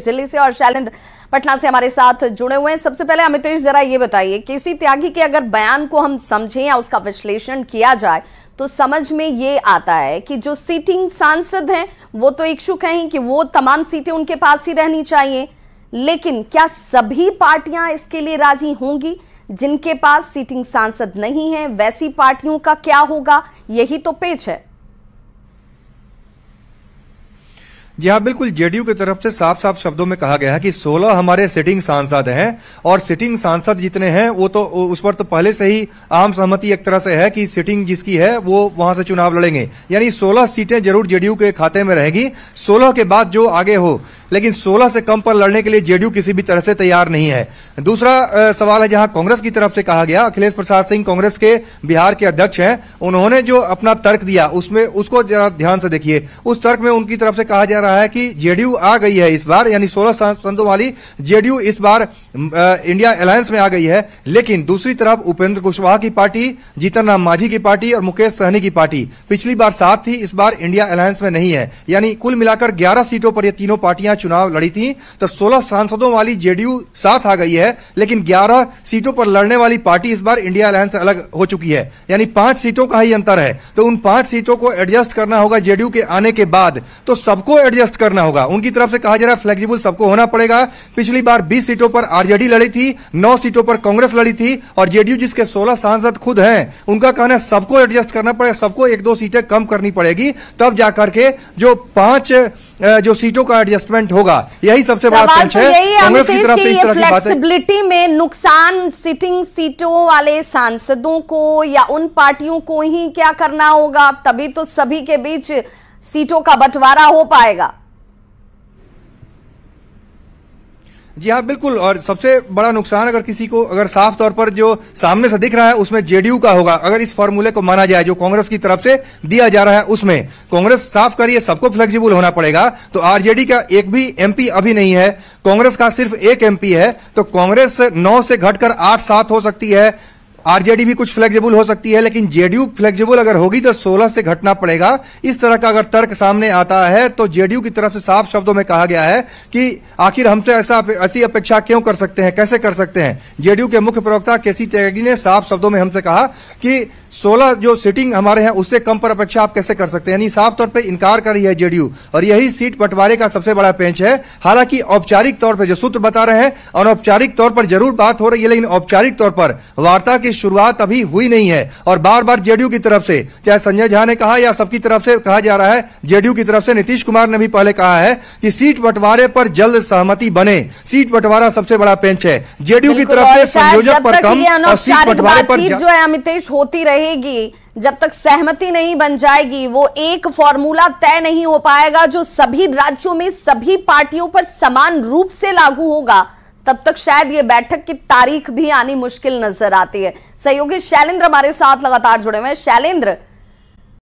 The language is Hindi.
दिल्ली से और शैलेंद्र पटना से हमारे साथ जुड़े हुए हैं। सबसे पहले अमितेश, जरा ये बताइए, केसी त्यागी के अगर बयान को हम समझें या उसका विश्लेषण किया जाए तो समझ में ये आता है कि जो सीटिंग सांसद हैं वो तो इच्छुक हैं कि वो तमाम सीटें उनके पास ही रहनी चाहिए, लेकिन क्या सभी पार्टियां इसके लिए राजी होंगी? जिनके पास सीटिंग सांसद नहीं है वैसी पार्टियों का क्या होगा? यही तो पेच है। जी हाँ, बिल्कुल। जेडीयू की तरफ से साफ साफ शब्दों में कहा गया है कि 16 हमारे सिटिंग सांसद हैं और सिटिंग सांसद जितने हैं वो तो उस पर तो पहले से ही आम सहमति एक तरह से है कि सिटिंग जिसकी है वो वहां से चुनाव लड़ेंगे, यानी 16 सीटें जरूर जेडीयू के खाते में रहेगी। 16 के बाद जो आगे हो, लेकिन 16 से कम पर लड़ने के लिए जेडीयू किसी भी तरह से तैयार नहीं है। दूसरा सवाल है जहां कांग्रेस की तरफ से कहा गया, अखिलेश प्रसाद सिंह कांग्रेस के बिहार के अध्यक्ष हैं, उन्होंने जो अपना तर्क दिया उसमें उसको जरा ध्यान से देखिए। उस तर्क में उनकी तरफ से कहा जा रहा है कि जेडीयू आ गई है इस बार, यानी 16 सांसदों वाली जेडीयू इस बार इंडिया अलायंस में आ गई है। लेकिन दूसरी तरफ उपेंद्र कुशवाहा की पार्टी, जीतन राम मांझी की पार्टी और मुकेश सहनी की पार्टी पिछली बार 7 थी, इस बार इंडिया अलायंस में नहीं है। यानी कुल मिलाकर 11 सीटों पर ये तीनों पार्टियां चुनाव लड़ी थी, तो 16 सांसदों वाली जेडीयू साथ आ गई है, लेकिन 11 सीटों पर लड़ने वाली पार्टी इस बार इंडिया अलायंस से अलग हो चुकी है, यानी 5 सीटों का ही अंतर है। तो उन 5 सीटों को एडजस्ट करना होगा जेडीयू के आने के बाद, तो सबको एडजस्ट करना होगा। उनकी तरफ से कहा जा रहा है फ्लेक्सिबल सबको होना पड़ेगा। पिछली बार 20 सीटों पर आरजेडी लड़ी थी, 9 सीटों पर कांग्रेस लड़ी थी, और जेडीयू जिसके 16 सांसद खुद हैं, उनका कहना है सबको एडजस्ट करना पड़ेगा, सबको 1-2 सीटें कम करनी पड़ेगी, तब जाकर के जो 5 जो सीटों का एडजस्टमेंट होगा। यही सबसे बड़ा पेंच है कांग्रेस की तरफ से। इस तरह की फ्लेक्सिबिलिटी में नुकसान सिटिंग सीटों वाले सांसदों को या उन पार्टियों को ही क्या करना होगा, तभी तो सभी के बीच सीटों का बंटवारा हो पाएगा। जी हाँ, बिल्कुल। और सबसे बड़ा नुकसान अगर किसी को अगर साफ तौर पर जो सामने से दिख रहा है उसमें जेडीयू का होगा, अगर इस फॉर्मूले को माना जाए जो कांग्रेस की तरफ से दिया जा रहा है उसमें। कांग्रेस साफ करिए सबको फ्लेक्सिबल होना पड़ेगा, तो आरजेडी का एक भी एमपी अभी नहीं है, कांग्रेस का सिर्फ एक एमपी है, तो कांग्रेस 9 से घटकर 8-7 हो सकती है, आरजेडी भी कुछ फ्लेक्सिबल हो सकती है, लेकिन जेडीयू फ्लेक्सिबल अगर होगी तो 16 से घटना पड़ेगा। इस तरह का अगर तर्क सामने आता है तो जेडीयू की तरफ से साफ शब्दों में कहा गया है कि आखिर हमसे ऐसी अपेक्षा क्यों कर सकते हैं, कैसे कर सकते हैं। जेडीयू के मुख्य प्रवक्ता केसी त्यागी ने साफ शब्दों में हमसे कहा कि 16 जो सीटिंग हमारे हैं उससे कम पर अपेक्षा आप कैसे कर सकते हैं, यानी साफ तौर पे इनकार कर रही है जेडीयू, और यही सीट बंटवारे का सबसे बड़ा पेंच है। हालांकि औपचारिक तौर पे जो सूत्र बता रहे हैं, अनौपचारिक तौर पर जरूर बात हो रही है, लेकिन औपचारिक तौर पर वार्ता की शुरुआत अभी हुई नहीं है। और बार बार जेडीयू की तरफ से, चाहे संजय झा ने कहा या सबकी तरफ से कहा जा रहा है, जेडीयू की तरफ से नीतीश कुमार ने भी पहले कहा है कि सीट बंटवारे पर जल्द सहमति बने। सीट बंटवारा सबसे बड़ा पेंच है। जेडीयू की तरफ से संयोजक पर कम और सीट बंटवारे पर जो है अमितेश होती रहेगी, जब तक सहमति नहीं बन जाएगी वो एक फॉर्मूला तय नहीं हो पाएगा जो सभी राज्यों में सभी पार्टियों पर समान रूप से लागू होगा, तब तक शायद ये बैठक की तारीख भी आनी मुश्किल नजर आती है। सहयोगी शैलेंद्र हमारे साथ लगातार जुड़े हुए हैं। शैलेंद्र,